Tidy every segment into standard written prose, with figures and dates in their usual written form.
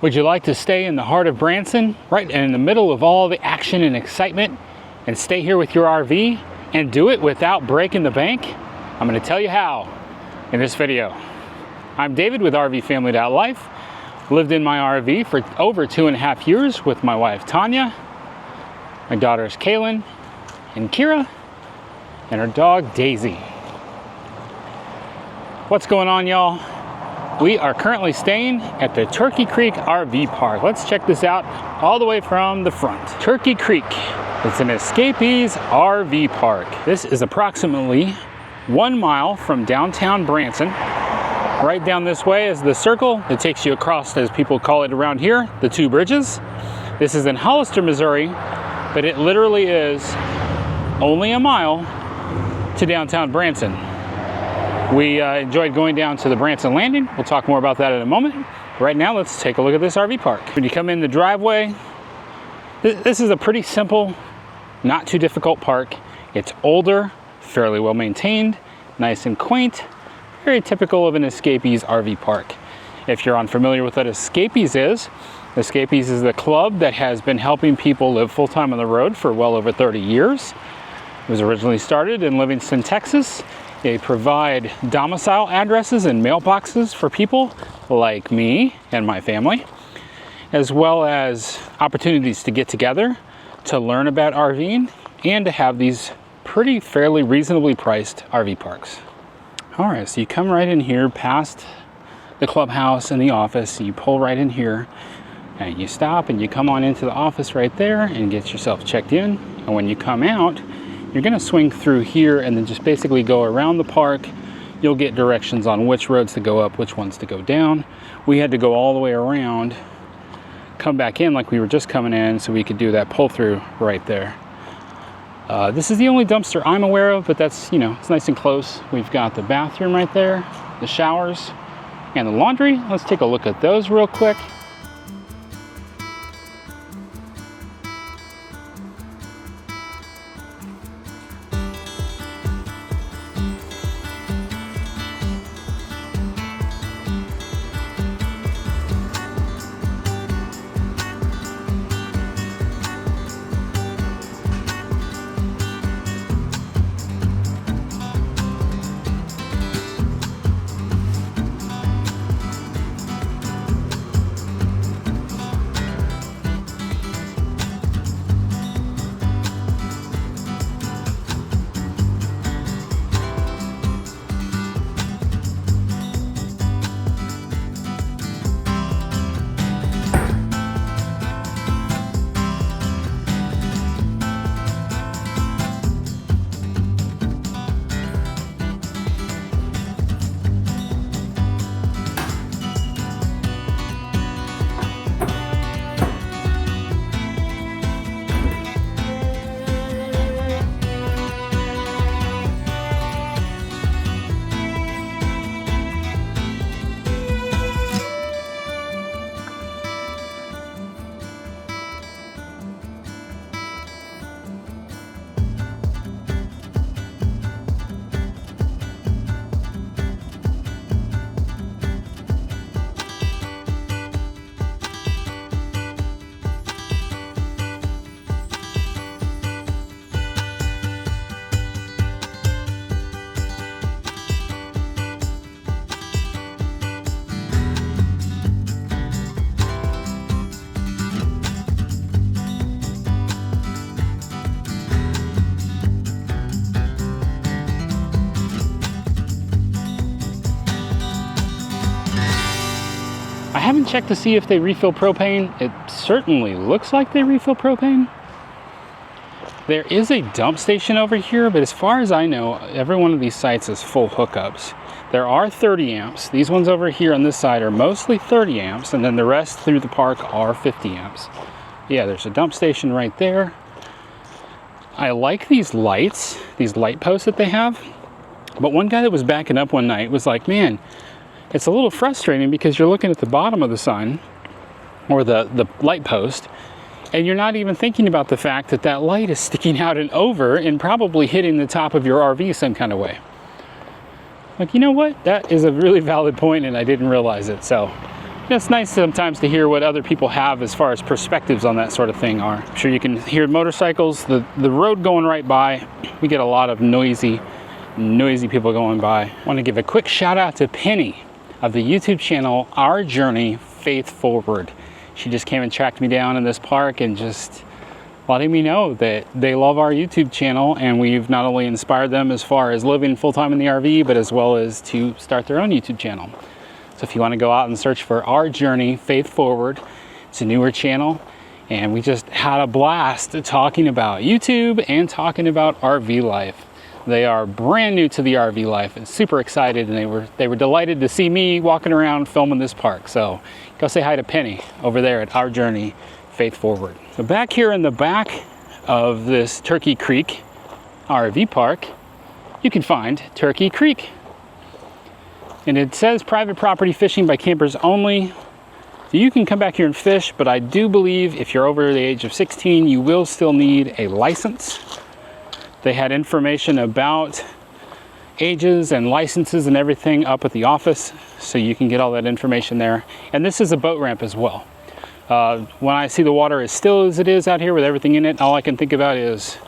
Would you like to stay in the heart of Branson, right in the middle of all the action and excitement, and stay here with your RV and do it without breaking the bank? I'm going to tell you how in this video. I'm David with RVFamily.life. Lived in my RV for over 2.5 years with my wife Tanya, my daughters Kaylin and Kira, and our dog Daisy. What's going on, y'all? We are currently staying at the Turkey Creek RV Park. Let's check this out all the way from the front. Turkey Creek. It's an escapees RV park. This is approximately 1 mile from downtown Branson. Right down this way is the circle that takes you across, as people call it around here, the two bridges. This is in Hollister, Missouri, but it literally is only a mile to downtown Branson. We enjoyed going down to the Branson Landing. We'll talk more about that in a moment. Right now, let's take a look at this RV park. When you come in the driveway, this is a pretty simple, not too difficult park. It's older, fairly well maintained, nice and quaint, very typical of an escapees RV park. If you're unfamiliar with what escapees is the club that has been helping people live full-time on the road for well over 30 years. It was originally started in Livingston, Texas. They provide domicile addresses and mailboxes for people like me and my family, as well as opportunities to get together, to learn about RVing, and to have these fairly reasonably priced RV parks. All right, so you come right in here past the clubhouse and the office, and you pull right in here, and you stop and you come on into the office right there and get yourself checked in. And when you come out, you're gonna swing through here and then just basically go around the park. You'll get directions on which roads to go up, which ones to go down. We had to go all the way around, come back in like we were just coming in, so we could do that pull through right there. This is the only dumpster I'm aware of, but that's, it's nice and close. We've got the bathroom right there, the showers, and the laundry. Let's take a look at those real quick. I haven't checked to see if they refill propane. It certainly looks like they refill propane. There is a dump station over here, but as far as I know, every one of these sites is full hookups. There are 30 amps. These ones over here on this side are mostly 30 amps, and then the rest through the park are 50 amps. Yeah, there's a dump station right there. I like these lights, these light posts that they have, but one guy that was backing up one night was like, man, it's a little frustrating because you're looking at the bottom of the sun or the light post, and you're not even thinking about the fact that that light is sticking out and over and probably hitting the top of your RV some kind of way. Like, you know what? That is a really valid point, and I didn't realize it. So It's nice sometimes to hear what other people have as far as perspectives on that sort of thing are. I'm sure you can hear motorcycles, the road going right by. We get a lot of noisy people going by. I want to give a quick shout out to Penny of the YouTube channel Our Journey Faith Forward. She just came and tracked me down in this park and just letting me know that they love our YouTube channel, and we've not only inspired them as far as living full-time in the RV, but as well as to start their own YouTube channel. So if you want to go out and search for Our Journey Faith Forward, it's a newer channel, and we just had a blast talking about YouTube and talking about RV life. They are brand new to the RV life and super excited, and they were delighted to see me walking around filming this park. So go say hi to Penny over there at Our Journey Faith Forward. So back here in the back of this Turkey Creek RV park, you can find Turkey Creek. And it says private property fishing by campers only. So you can come back here and fish, but I do believe if you're over the age of 16, you will still need a license. They had information about ages and licenses and everything up at the office, so you can get all that information there. And this is a boat ramp as well. When I see the water as still as it is out here with everything in it, all I can think about is,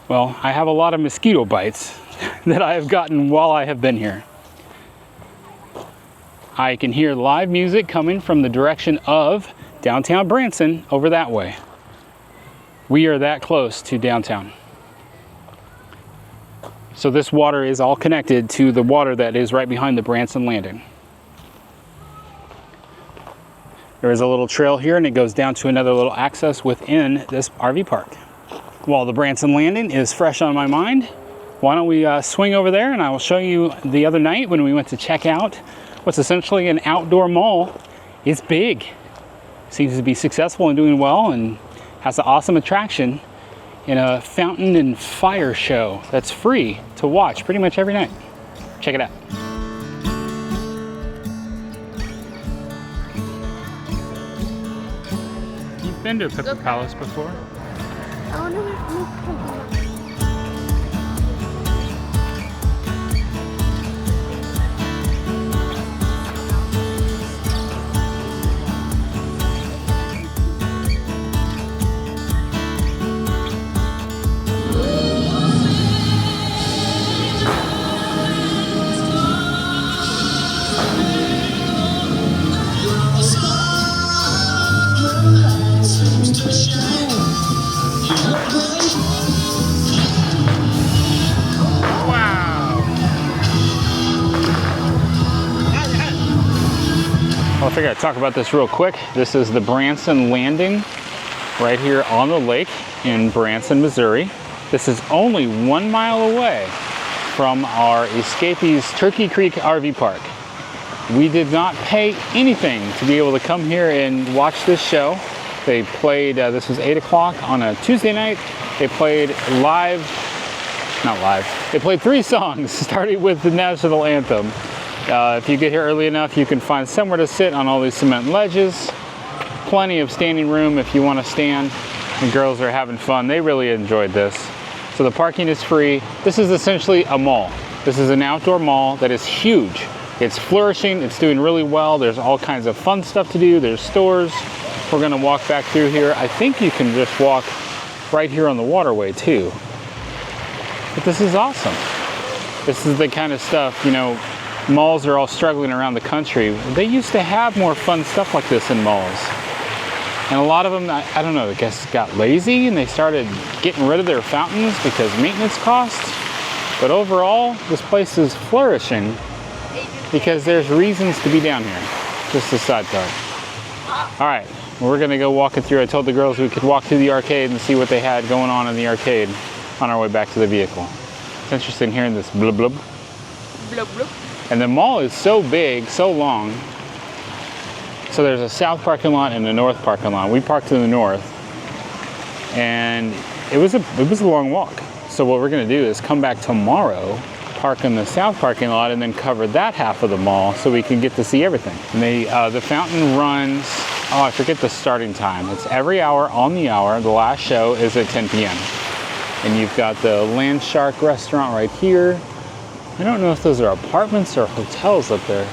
well, I have a lot of mosquito bites that I have gotten while I have been here. I can hear live music coming from the direction of downtown Branson over that way. We are that close to downtown. So this water is all connected to the water that is right behind the Branson Landing. There is a little trail here, and it goes down to another little access within this RV park. While the Branson Landing is fresh on my mind, why don't we swing over there, and I will show you the other night when we went to check out what's essentially an outdoor mall. It's big, seems to be successful and doing well, and has an awesome attraction in a fountain and fire show that's free to watch pretty much every night. Check it out. You've been to Pepper Palace before? I wonder what I figured I'd talk about this real quick. This is the Branson Landing right here on the lake in Branson, Missouri. This is only 1 mile away from our Escapees Turkey Creek RV Park. We did not pay anything to be able to come here and watch this show. They played, this was 8 o'clock on a Tuesday night. They played they played 3 songs, starting with the national anthem. If you get here early enough, you can find somewhere to sit on all these cement ledges. Plenty of standing room if you want to stand. The girls are having fun. They really enjoyed this. So the parking is free. This is essentially a mall. This is an outdoor mall that is huge. It's flourishing. It's doing really well. There's all kinds of fun stuff to do. There's stores. We're going to walk back through here. I think you can just walk right here on the waterway too. But this is awesome. This is the kind of stuff, you know, malls are all struggling around the country. They used to have more fun stuff like this in malls. And a lot of them, I don't know, I guess got lazy and they started getting rid of their fountains because maintenance costs. But overall, this place is flourishing because there's reasons to be down here. Just a side thought. All right, we're gonna go walking through. I told the girls we could walk through the arcade and see what they had going on in the arcade on our way back to the vehicle. It's interesting hearing this blub blub. Blub blub. And the mall is so big, so long. So there's a south parking lot and a north parking lot. We parked in the north, and it was a long walk. So what we're gonna do is come back tomorrow, park in the south parking lot, and then cover that half of the mall so we can get to see everything. And the fountain runs, oh, I forget the starting time. It's every hour on the hour. The last show is at 10 p.m. And you've got the Land Shark restaurant right here. I don't know if those are apartments or hotels up there.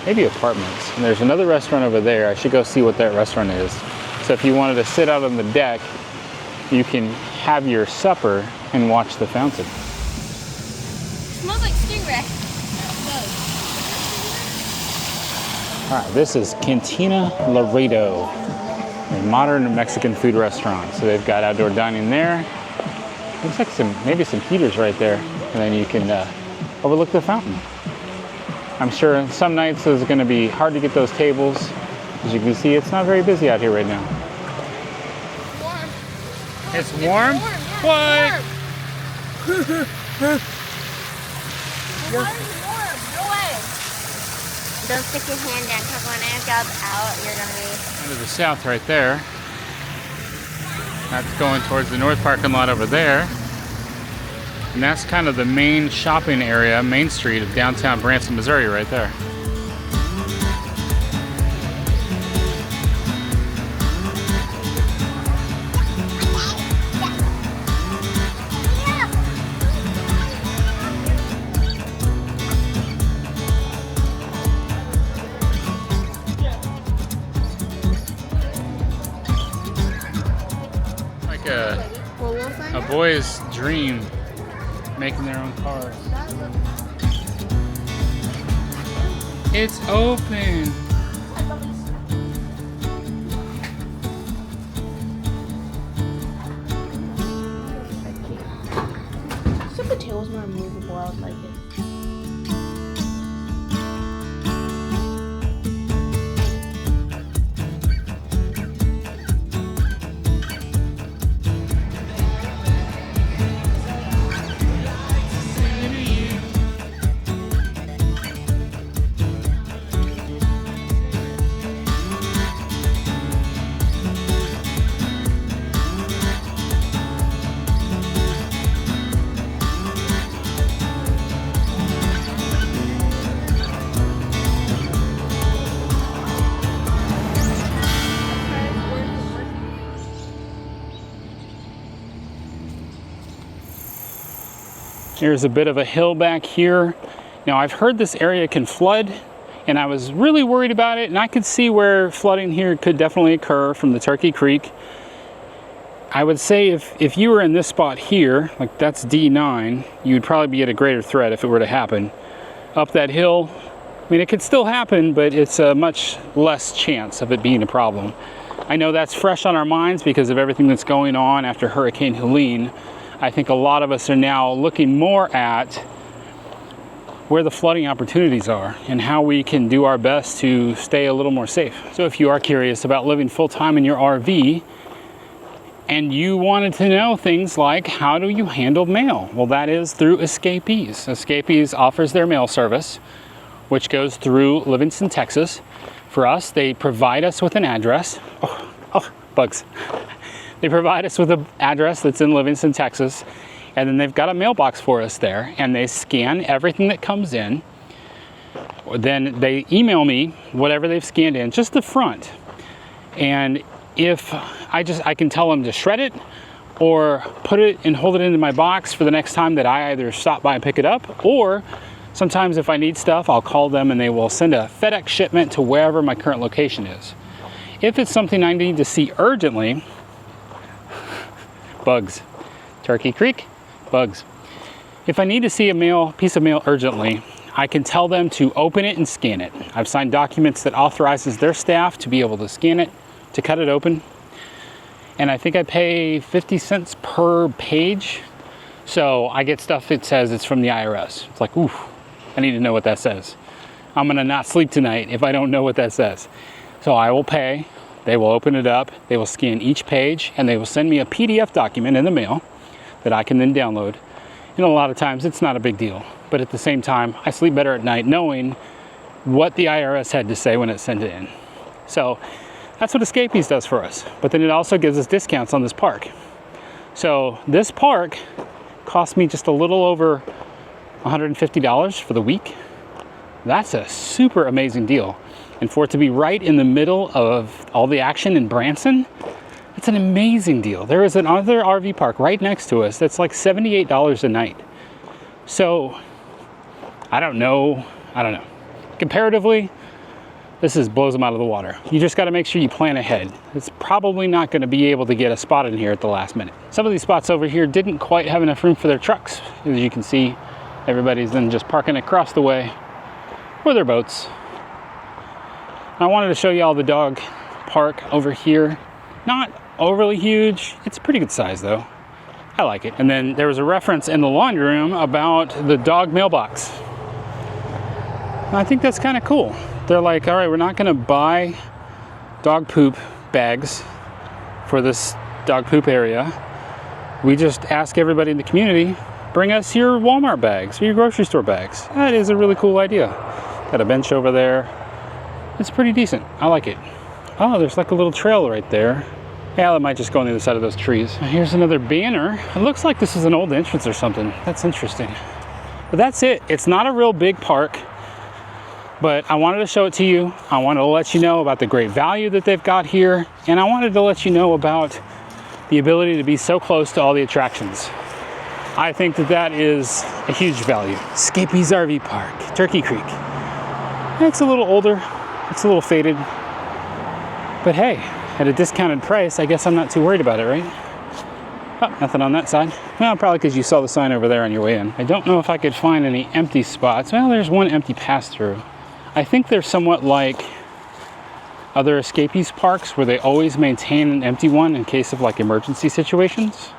maybe apartments. And there's another restaurant over there. I should go see what that restaurant is. So if you wanted to sit out on the deck, you can have your supper and watch the fountain. Smells like stingray. All right, this is Cantina Laredo, a modern Mexican food restaurant. So they've got outdoor dining there. Looks like maybe some heaters right there, and then you can overlook the fountain. I'm sure some nights it's going to be hard to get those tables. As you can see, it's not very busy out here right now. Warm. It's warm? Yeah. What? Warm. The water's warm. No way. Don't stick your hand in, because when it goes out, you're going to be... To the south right there. That's going towards the north parking lot over there. And that's kind of the main shopping area, Main Street of downtown Branson, Missouri right there. Like a boy's dream, making their own cars. It's open. If the tail's more movable, I would like it. There's a bit of a hill back here. Now I've heard this area can flood, and I was really worried about it, and I could see where flooding here could definitely occur from the Turkey Creek. I would say if you were in this spot here, like that's D9, you would probably be at a greater threat if it were to happen. Up that hill, I mean, it could still happen, but it's a much less chance of it being a problem. I know that's fresh on our minds because of everything that's going on after Hurricane Helene. I think a lot of us are now looking more at where the flooding opportunities are and how we can do our best to stay a little more safe. So if you are curious about living full-time in your RV and you wanted to know things like how do you handle mail? Well, that is through Escapees. Escapees offers their mail service, which goes through Livingston, Texas. For us, they provide us with an address. Oh, bugs. They provide us with an address that's in Livingston, Texas, and then they've got a mailbox for us there, and they scan everything that comes in. Then they email me whatever they've scanned in, just the front. And if I can tell them to shred it or put it and hold it into my box for the next time that I either stop by and pick it up, or sometimes if I need stuff, I'll call them and they will send a FedEx shipment to wherever my current location is. If it's something I need to see urgently, bugs. Turkey Creek, bugs. If I need to see a piece of mail urgently, I can tell them to open it and scan it. I've signed documents that authorizes their staff to be able to scan it, to cut it open. And I think I pay 50 cents per page. So I get stuff that says it's from the IRS. It's like, oof, I need to know what that says. I'm gonna not sleep tonight if I don't know what that says. So I will pay. They will open it up, they will scan each page, and they will send me a PDF document in the mail that I can then download. And a lot of times it's not a big deal, but at the same time, I sleep better at night knowing what the IRS had to say when it sent it in. So that's what Escapees does for us. But then it also gives us discounts on this park. So this park cost me just a little over $150 for the week. That's a super amazing deal. And for it to be right in the middle of all the action in Branson, it's an amazing deal. There is another RV park right next to us that's like $78 a night. So I don't know. Comparatively, this blows them out of the water. You just got to make sure you plan ahead. It's probably not going to be able to get a spot in here at the last minute. Some of these spots over here didn't quite have enough room for their trucks. As you can see, everybody's then just parking across the way with their boats. I wanted to show you all the dog park over here. Not overly huge. It's a pretty good size though. I like it. And then there was a reference in the laundry room about the dog mailbox. I think that's kind of cool. They're like, all right, we're not going to buy dog poop bags for this dog poop area. We just ask everybody in the community, bring us your Walmart bags or your grocery store bags. That is a really cool idea. Got a bench over there. It's pretty decent. I like it. Oh, there's like a little trail right there. Yeah, that might just go on the other side of those trees. Here's another banner. It looks like this is an old entrance or something. That's interesting. But that's it. It's not a real big park, but I wanted to show it to you. I wanted to let you know about the great value that they've got here. And I wanted to let you know about the ability to be so close to all the attractions. I think that that is a huge value. Escapees RV Park, Turkey Creek. It's a little older. It's a little faded. But hey, at a discounted price, I guess I'm not too worried about it, right? Oh, nothing on that side. Well, probably because you saw the sign over there on your way in. I don't know if I could find any empty spots. Well, there's one empty pass-through. I think they're somewhat like other escapees parks where they always maintain an empty one in case of like emergency situations.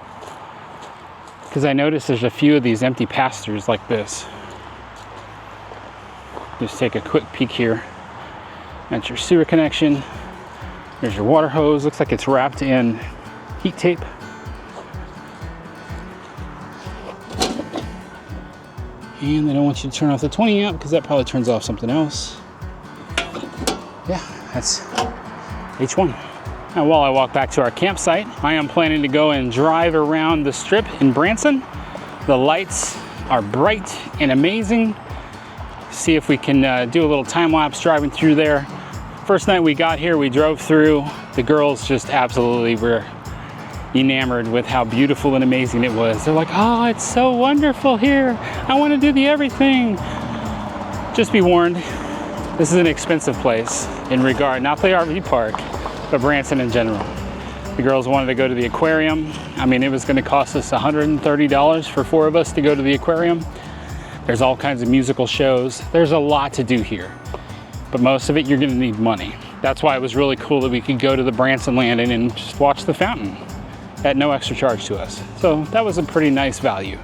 Because I noticed there's a few of these empty pass-throughs like this. Just take a quick peek here. That's your sewer connection. There's your water hose. Looks like it's wrapped in heat tape. And they don't want you to turn off the 20 amp because that probably turns off something else. Yeah, that's H1. Now while I walk back to our campsite, I am planning to go and drive around the strip in Branson. The lights are bright and amazing. See if we can do a little time lapse driving through there. First night we got here, we drove through. The girls just absolutely were enamored with how beautiful and amazing it was. They're like, oh, it's so wonderful here. I want to do the everything. Just be warned, this is an expensive place in regard, not the RV park, but Branson in general. The girls wanted to go to the aquarium. I mean, it was going to cost us $130 for 4 of us to go to the aquarium. There's all kinds of musical shows. There's a lot to do here, but most of it you're going to need money. That's why it was really cool that we could go to the Branson Landing and just watch the fountain at no extra charge to us. So that was a pretty nice value.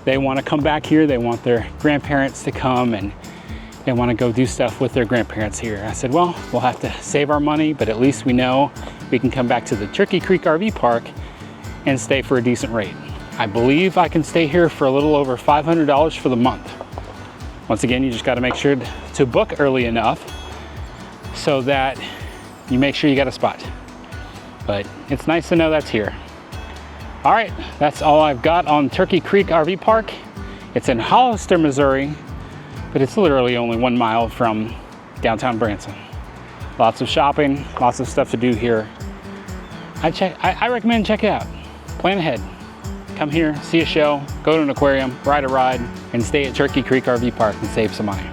They want to come back here. They want their grandparents to come and they want to go do stuff with their grandparents here. I said, well, we'll have to save our money, but at least we know we can come back to the Turkey Creek RV Park and stay for a decent rate. I believe I can stay here for a little over $500 for the month. Once again, you just got to make sure to book early enough so that you make sure you got a spot. But it's nice to know that's here. All right, that's all I've got on Turkey Creek RV Park. It's in Hollister, Missouri, but it's literally only 1 mile from downtown Branson. Lots of shopping, lots of stuff to do here. I recommend check it out. Plan ahead. Come here, see a show, go to an aquarium, ride a ride, and stay at Turkey Creek RV Park and save some money.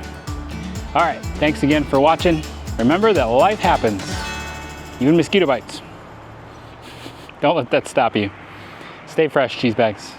All right, thanks again for watching. Remember that life happens, even mosquito bites. Don't let that stop you. Stay fresh, cheese bags.